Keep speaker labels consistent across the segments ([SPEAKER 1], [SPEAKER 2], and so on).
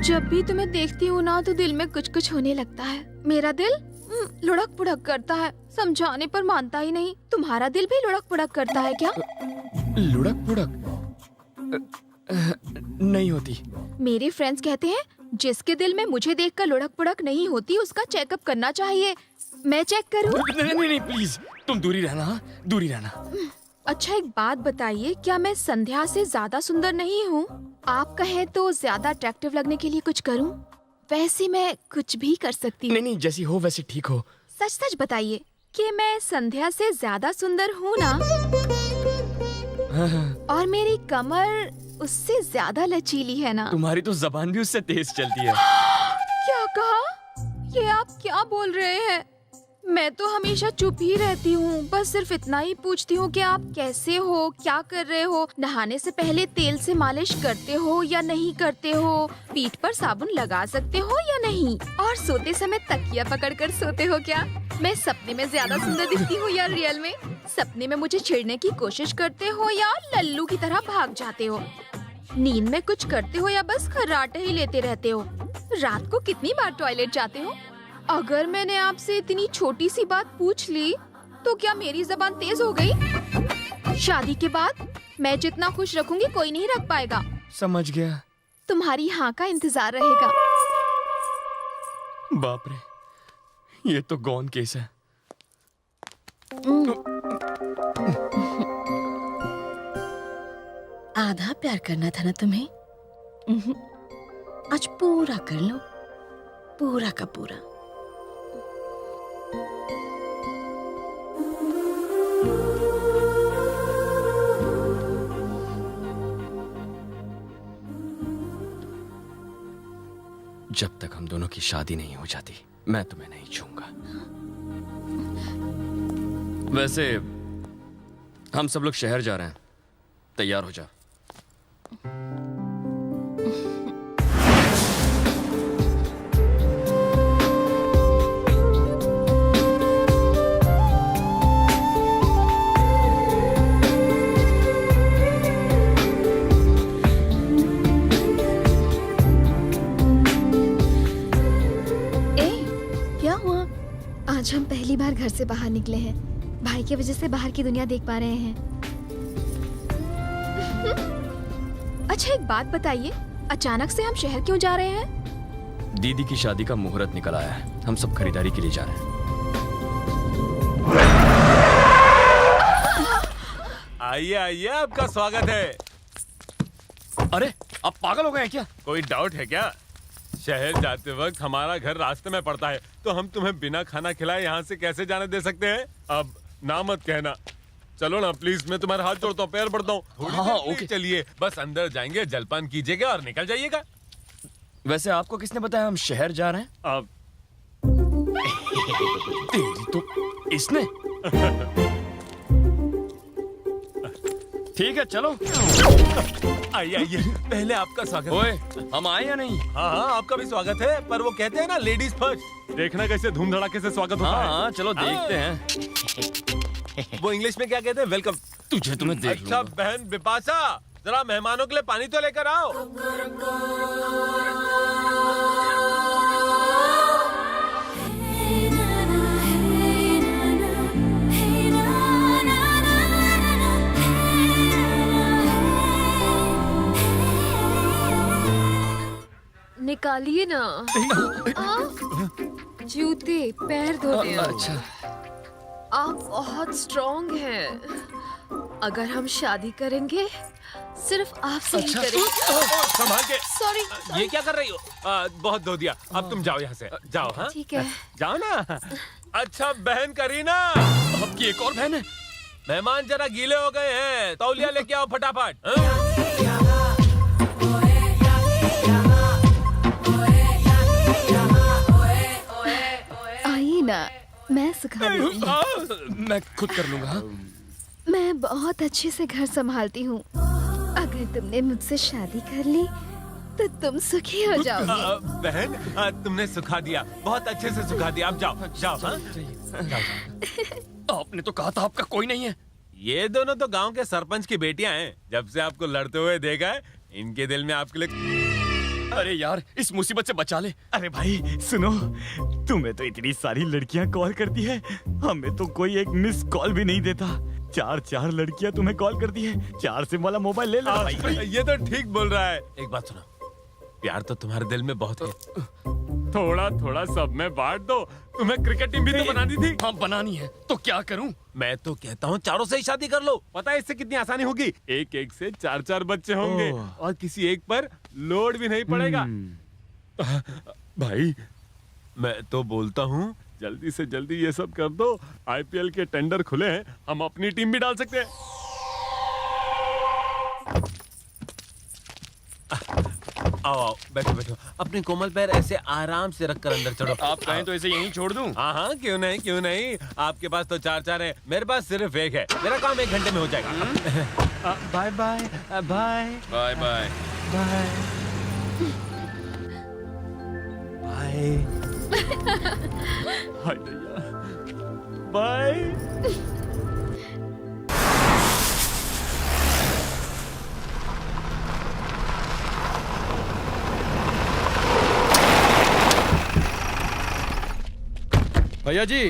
[SPEAKER 1] जब भी तुम्हें देखती हूँ ना तो दिल में कुछ कुछ होने लगता है। मेरा दिल लुढ़क पुढ़क करता है, समझाने पर मानता ही नहीं। तुम्हारा दिल भी लुढ़क पुढ़क करता है क्या?
[SPEAKER 2] लुढ़क पुढ़क नहीं होती।
[SPEAKER 1] मेरे फ्रेंड्स कहते हैं जिसके दिल में मुझे देखकर लुढ़क पुढ़क नहीं होती उसका चेकअप करना चाहिए। मैं चेक करूं?
[SPEAKER 2] नहीं प्लीज, तुम दूरी रहना, हाँ? दूरी रहना।
[SPEAKER 1] अच्छा एक बात बताइए, क्या मैं संध्या से ज्यादा सुंदर नहीं हूँ? आप कहें तो ज्यादा अट्रैक्टिव लगने के लिए कुछ करूँ? वैसे मैं कुछ भी कर सकती हूँ।
[SPEAKER 2] नहीं, जैसी हो वैसे ठीक हो।
[SPEAKER 1] सच सच बताइए कि मैं संध्या से ज्यादा सुंदर हूँ ना?
[SPEAKER 2] हाँ।
[SPEAKER 1] और मेरी कमर उससे ज्यादा लचीली है ना?
[SPEAKER 2] तुम्हारी तो जबान भी उससे तेज चलती है।
[SPEAKER 1] क्या कहा? ये आप क्या बोल रहे हैं? मैं तो हमेशा चुप ही रहती हूँ, बस सिर्फ इतना ही पूछती हूँ कि आप कैसे हो, क्या कर रहे हो, नहाने से पहले तेल से मालिश करते हो या नहीं करते हो, पीठ पर साबुन लगा सकते हो या नहीं, और सोते समय तकिया पकड़कर सोते हो क्या? मैं सपने में ज्यादा सुंदर दिखती हूँ या रियल में? सपने में मुझे छेड़ने की कोशिश करते हो या लल्लू की तरह भाग जाते हो? नींद में कुछ करते हो या बस खर्राटे ही लेते रहते हो? रात को कितनी बार टॉयलेट जाते हो? अगर मैंने आपसे इतनी छोटी सी बात पूछ ली तो क्या मेरी जबान तेज हो गई? शादी के बाद मैं जितना खुश रखूंगी कोई नहीं रख पाएगा।
[SPEAKER 2] समझ गया।
[SPEAKER 1] तुम्हारी हाँ का इंतजार रहेगा।
[SPEAKER 2] बाप रे, ये तो गौन केस है।
[SPEAKER 3] आधा प्यार करना था ना तुम्हें? आज पूरा कर लो, पूरा का पूरा।
[SPEAKER 2] जब तक हम दोनों की शादी नहीं हो जाती मैं तुम्हें नहीं छूंगा। वैसे हम सब लोग शहर जा रहे हैं, तैयार हो जा।
[SPEAKER 1] आज हम पहली बार घर से बाहर निकले हैं। भाई की वजह से बाहर की दुनिया देख पा रहे हैं। अच्छा एक बात बताइए, अचानक से हम शहर क्यों जा रहे हैं?
[SPEAKER 2] दीदी की शादी का मुहूर्त निकल आया है, हम सब खरीदारी के लिए जा रहे हैं।
[SPEAKER 4] आइए आइए, आपका स्वागत है।
[SPEAKER 2] अरे आप पागल हो गए हैं क्या?
[SPEAKER 4] कोई डाउट है क्या? शहर जाते वक्त हमारा घर रास्ते में पड़ता है, तो हम तुम्हें बिना खाना खिलाए यहाँ से कैसे जाने दे सकते हैं? अब ना मत कहना। चलो ना प्लीज, मैं तुम्हारा हाथ जोड़ता हूँ, पैर पड़ता हूँ।
[SPEAKER 2] हाँ, ओके।
[SPEAKER 4] चलिए, बस अंदर जाएंगे, जलपान कीजिएगा और निकल जाइएगा।
[SPEAKER 2] वैसे आपको किसने बताया हम शहर जा रहे हैं?
[SPEAKER 4] अब
[SPEAKER 2] तेरी तो इसने। ठीक है चलो।
[SPEAKER 4] आइए आइए, पहले आपका स्वागत।
[SPEAKER 2] ओए, हम आए या नहीं?
[SPEAKER 4] हाँ हाँ, आपका भी स्वागत है, पर वो कहते हैं ना लेडीज फर्स्ट। देखना कैसे धूम धड़ाके से स्वागत होता है।
[SPEAKER 2] हाँ चलो देखते हैं।
[SPEAKER 4] वो इंग्लिश में क्या कहते हैं? वेलकम।
[SPEAKER 2] तुझे तुम्हें देख
[SPEAKER 4] अच्छा
[SPEAKER 2] लूंगा।
[SPEAKER 4] बहन बिपाशा, जरा मेहमानों के लिए पानी तो लेकर आओ।
[SPEAKER 1] निकालिए ना। जूते पैर धोने।
[SPEAKER 2] अच्छा
[SPEAKER 1] आप बहुत स्ट्रॉन्ग हैं। अगर हम शादी करेंगे सिर्फ आपसे ही करेंगे।
[SPEAKER 4] संभाल के।
[SPEAKER 1] सॉरी।
[SPEAKER 4] ये क्या कर रही हो? बहुत धो दिया, अब तुम जाओ यहाँ से, जाओ। हाँ
[SPEAKER 1] ठीक है।
[SPEAKER 4] जाओ ना। अच्छा बहन करीना,
[SPEAKER 2] आपकी एक और बहन है?
[SPEAKER 4] मेहमान जरा गीले हो गए हैं, तौलिया लेके आओ फटाफट। हाँ?
[SPEAKER 1] आइए ना, मैं सिखा देती हूँ।
[SPEAKER 2] मैं खुद कर लूंगा। हाँ?
[SPEAKER 1] मैं बहुत अच्छे से घर संभालती हूँ। अगर तुमने मुझसे शादी कर ली तो तुम सुखी हो जाओगे।
[SPEAKER 4] बहन, तुमने सुखा दिया, बहुत अच्छे से सुखा दिया। अब जाओ जाओ। हाँ?
[SPEAKER 2] आपने तो कहा था आपका कोई नहीं है।
[SPEAKER 4] ये दोनों तो गांव के सरपंच की बेटियां हैं। जब से आपको लड़ते हुए देखा है, इनके दिल में आपके लिए
[SPEAKER 2] अरे यार, इस मुसीबत से बचा ले।
[SPEAKER 5] अरे भाई सुनो, तुम्हें तो इतनी सारी लड़कियां कॉल करती है, हमें तो कोई एक मिस कॉल भी नहीं देता। 4 लड़कियां तुम्हें कॉल करती है। 4 सिम वाला मोबाइल ले लो भाई।
[SPEAKER 4] ये तो ठीक बोल रहा है। एक बात सुनो, प्यार तो तुम्हारे दिल में बहुत है, थोड़ा थोड़ा सब में बांट दो। तुम्हें क्रिकेट टीम भी तो बनानी थी।
[SPEAKER 2] हाँ बनानी है, तो क्या करूं?
[SPEAKER 4] मैं तो कहता हूँ चारों से ही शादी कर लो। पता है इससे कितनी आसानी होगी? एक एक से 4 बच्चे होंगे और किसी एक पर लोड भी नहीं पड़ेगा। भाई मैं तो बोलता हूँ जल्दी से जल्दी ये सब कर दो। आईपीएल के टेंडर खुले हैं, हम अपनी टीम भी डाल सकते हैं। आओ आओ, बैठो बैठो। अपने कोमल पैर ऐसे आराम से रखकर अंदर चढ़ो।
[SPEAKER 2] आप कहें तो इसे यहीं छोड़ दूं?
[SPEAKER 4] हाँ हाँ, क्यों नहीं क्यों नहीं। आपके पास तो 4 है, मेरे पास सिर्फ एक है। मेरा काम 1 घंटे में हो जाएगा। Bye bye bye
[SPEAKER 2] bye bye
[SPEAKER 4] bye bye. Hi भैया, बाय।
[SPEAKER 6] भैया जी,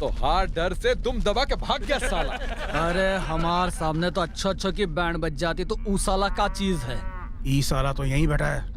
[SPEAKER 6] तो हाथ डर से दुम दबा के भाग गया साला।
[SPEAKER 7] अरे हमार सामने तो अच्छा की बैंड बज जाती, तो ऊ साला का चीज है?
[SPEAKER 8] ई साला तो यहीं बैठा है।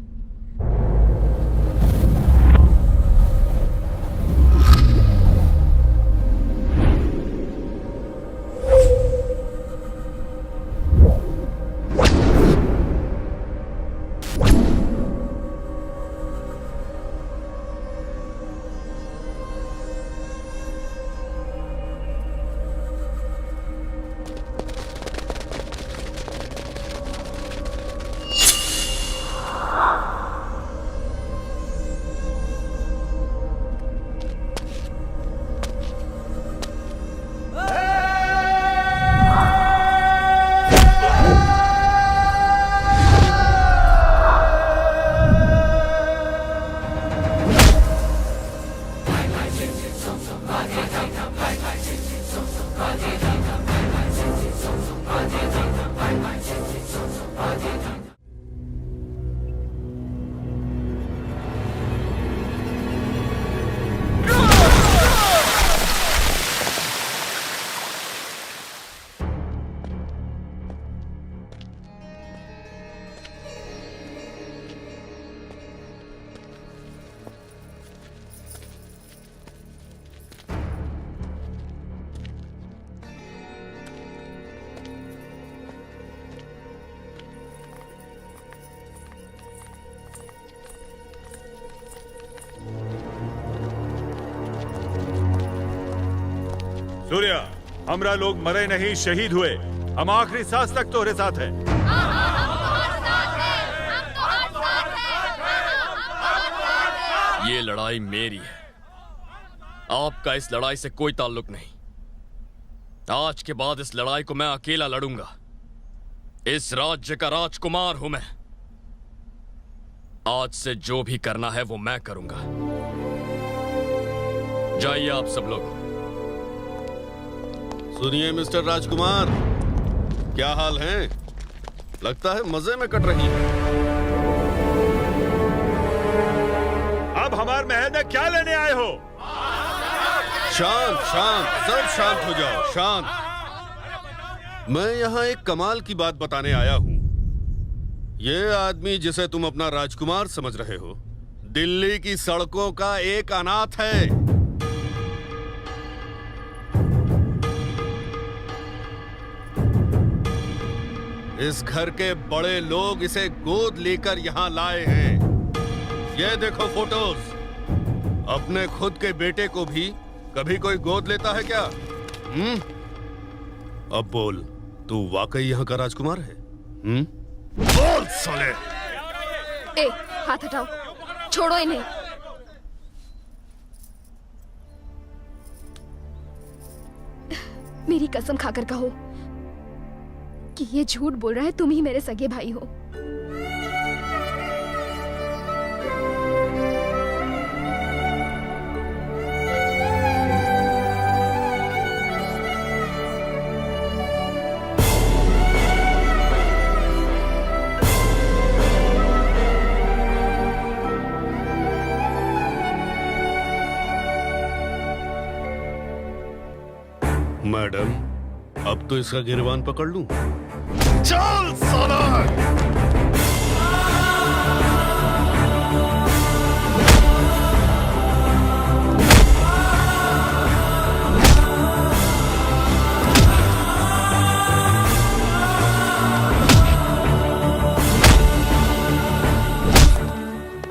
[SPEAKER 9] सूर्या, हमरा लोग मरे नहीं, शहीद हुए। हम आखिरी सांस तक तोरे साथ हैं।
[SPEAKER 2] ये लड़ाई मेरी है, आपका इस लड़ाई से कोई ताल्लुक नहीं। आज के बाद इस लड़ाई को मैं अकेला लड़ूंगा। इस राज्य का राजकुमार हूं मैं। आज से जो भी करना है वो मैं करूंगा। जाइए आप सब लोग।
[SPEAKER 10] सुनिए मिस्टर राजकुमार, क्या हाल है? लगता है मजे में कट रही है।
[SPEAKER 9] अब हमारे महल में क्या लेने आए हो?
[SPEAKER 10] शांत शांत, सब शांत हो जाओ, शांत। मैं यहाँ एक कमाल की बात बताने आया हूँ। ये आदमी जिसे तुम अपना राजकुमार समझ रहे हो, दिल्ली की सड़कों का एक अनाथ है। इस घर के बड़े लोग इसे गोद लेकर यहाँ लाए हैं। ये देखो फोटोज। अपने खुद के बेटे को भी कभी कोई गोद लेता है क्या? अब बोल, तू वाकई यहाँ का राजकुमार है? बोल साले।
[SPEAKER 1] ए, हाथ हटाओ, छोड़ो इन्हें। मेरी कसम खाकर कहो कि ये झूठ बोल रहा है, तुम ही मेरे सगे भाई हो।
[SPEAKER 10] मैडम, अब तो इसका गिरबान पकड़ लूं। चल साला!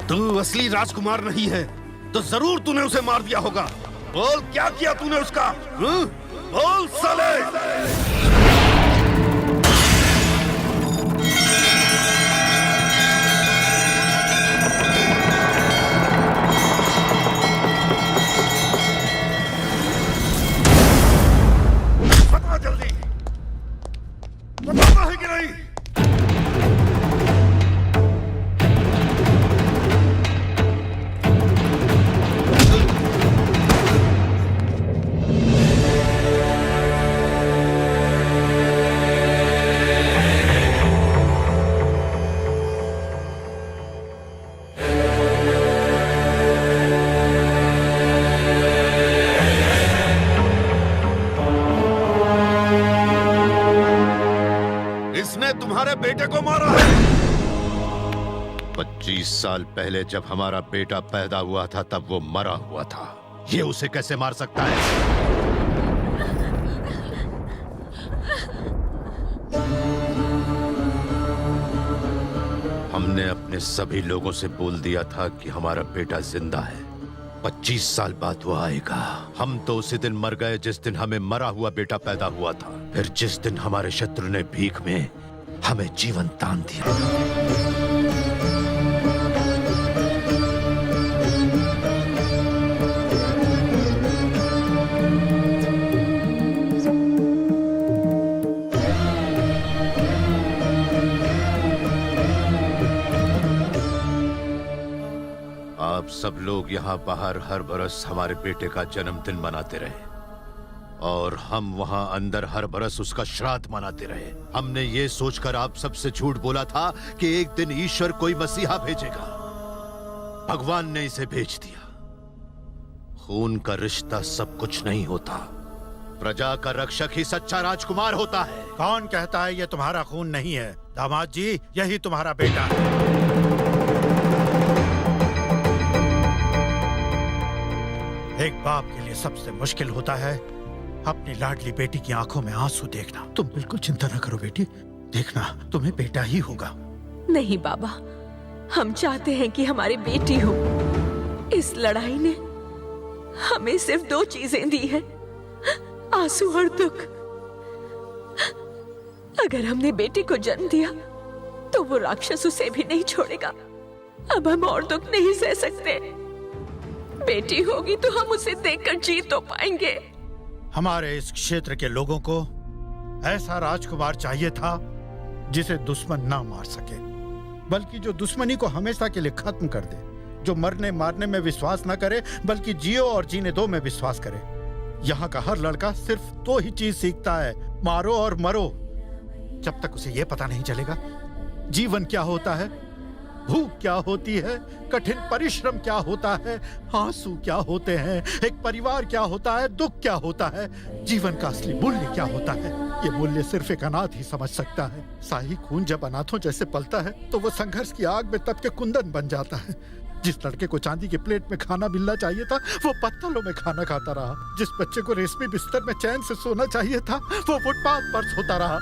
[SPEAKER 10] तू असली राजकुमार नहीं है तो जरूर तूने उसे मार दिया होगा। बोल, क्या किया तूने उसका? बोल साले! बता जल्दी, बताता है कि नहीं? इसने तुम्हारे बेटे को मारा है।
[SPEAKER 11] 25 साल पहले जब हमारा बेटा पैदा हुआ था तब वो मरा हुआ था। ये उसे कैसे मार सकता है? हमने अपने सभी लोगों से बोल दिया था कि हमारा बेटा जिंदा है। 25 साल बाद वो आएगा। हम तो उसी दिन मर गए जिस दिन हमें मरा हुआ बेटा पैदा हुआ था। फिर जिस दिन हमारे शत्रु ने भीख में हमें जीवन दान दिया। आप सब लोग यहाँ बाहर हर बरस हमारे बेटे का जन्मदिन मनाते रहे और हम वहाँ अंदर हर बरस उसका श्राद्ध मनाते रहे। हमने ये सोचकर आप सबसे झूठ बोला था कि एक दिन ईश्वर कोई मसीहा भेजेगा। भगवान ने इसे भेज दिया। खून का रिश्ता सब कुछ नहीं होता। प्रजा का रक्षक ही सच्चा राजकुमार होता है।
[SPEAKER 8] कौन कहता है ये तुम्हारा खून नहीं है? दामाद जी, यही तुम्हारा बेटा है। एक बाप के लिए सबसे मुश्किल होता है अपनी लाडली बेटी की आंखों में आंसू देखना। तुम बिल्कुल चिंता न करो बेटी, देखना तुम्हें बेटा ही होगा।
[SPEAKER 3] नहीं बाबा, हम चाहते हैं कि हमारी बेटी हो। इस लड़ाई ने हमें सिर्फ 2 चीजें दी है, आंसू और दुख। अगर हमने बेटी को जन्म दिया तो वो राक्षस उसे भी नहीं छोड़ेगा। अब हम और दुख नहीं सह सकते। बेटी होगी तो हम उसे देखकर जी तो पाएंगे।
[SPEAKER 8] हमारे इस क्षेत्र के लोगों को ऐसा राजकुमार चाहिए था जिसे दुश्मन ना मार सके, बल्कि जो दुश्मनी को हमेशा के लिए खत्म कर दे। जो मरने मारने में विश्वास न करे बल्कि जियो और जीने दो में विश्वास करे। यहाँ का हर लड़का सिर्फ 2 ही चीज सीखता है, मारो और मरो। जब तक उसे यह पता नहीं चलेगा जीवन क्या होता है, भूख क्या होती है, कठिन परिश्रम क्या होता है, आंसू क्या होते हैं, एक परिवार क्या होता है, दुख क्या होता है, जीवन का असली मूल्य क्या होता है, ये मूल्य सिर्फ एक अनाथ ही समझ सकता है। शाही खून जब अनाथों जैसे पलता है तो वो संघर्ष की आग में तप के कुंदन बन जाता है। जिस लड़के को चांदी की प्लेट में खाना मिलना चाहिए था वो पत्तलों में खाना खाता रहा। जिस बच्चे को रेशमी बिस्तर में चैन से सोना चाहिए था वो फुटपाथ पर सोता रहा।